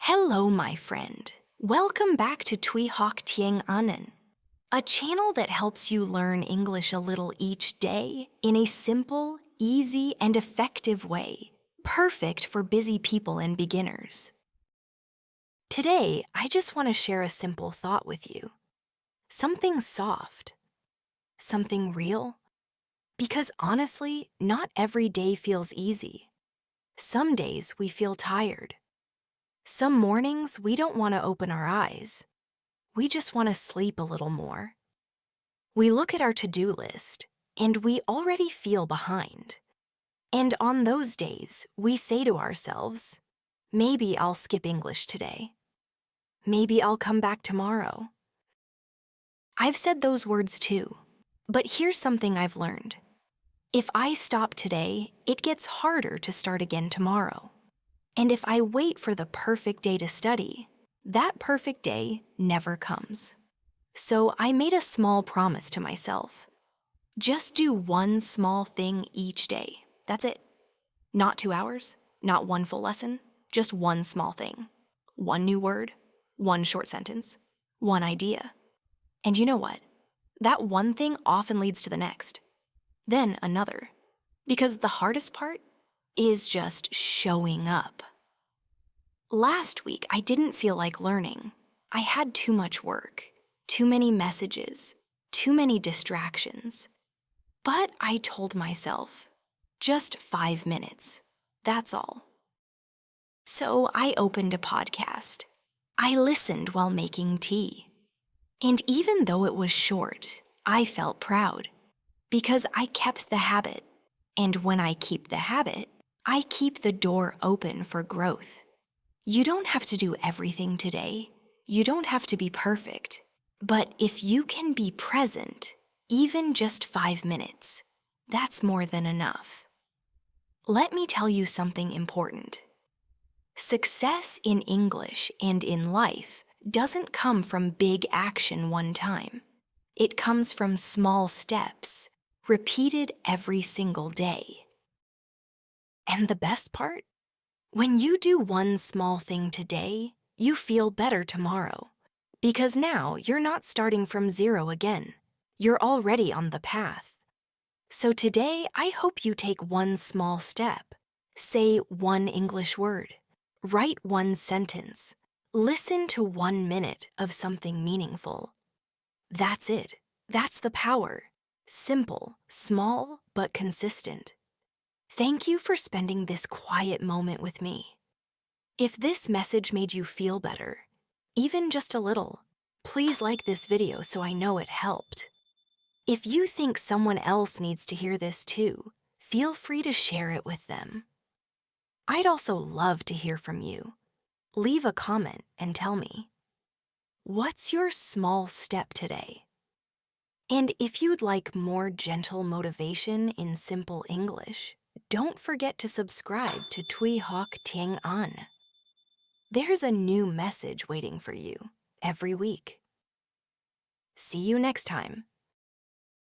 Hello, my friend. Welcome back to Tui Học Tiếng Anh, a channel that helps you learn English a little each day in a simple, easy, and effective way, perfect for busy people and beginners. Today, I just want to share a simple thought with you. Something soft. Something real. Because honestly, not every day feels easy. Some days we feel tired. Some mornings we don't want to open our eyes. We just want to sleep a little more. We look at our to-do list, and we already feel behind. And on those days, we say to ourselves, maybe I'll skip English today. Maybe I'll come back tomorrow. I've said those words too, but here's something I've learned. If I stop today, it gets harder to start again tomorrow. And if I wait for the perfect day to study, that perfect day never comes. So I made a small promise to myself. Just do one small thing each day. That's it. Not 2 hours, not one full lesson, just one small thing. One new word, one short sentence, one idea. And you know what? That one thing often leads to the next, then another. Because the hardest part is just showing up. Last week, I didn't feel like learning. I had too much work, too many messages, too many distractions. But I told myself, just 5 minutes, that's all. So I opened a podcast. I listened while making tea. And even though it was short, I felt proud because I kept the habit. And when I keep the habit, I keep the door open for growth. You don't have to do everything today. You don't have to be perfect. But if you can be present, even just 5 minutes, that's more than enough. Let me tell you something important. Success in English and in life doesn't come from big action one time. It comes from small steps, repeated every single day. And the best part? When you do one small thing today, you feel better tomorrow. Because now you're not starting from zero again. You're already on the path. So today, I hope you take one small step. Say one English word. Write one sentence. Listen to 1 minute of something meaningful. That's it. That's the power. Simple, small, but consistent. Thank you for spending this quiet moment with me. If this message made you feel better, even just a little, please like this video so I know it helped. If you think someone else needs to hear this too, feel free to share it with them. I'd also love to hear from you. Leave a comment and tell me, what's your small step today? And if you'd like more gentle motivation in simple English, don't forget to subscribe to Tui Học Tiếng Anh. There's a new message waiting for you every week. See you next time.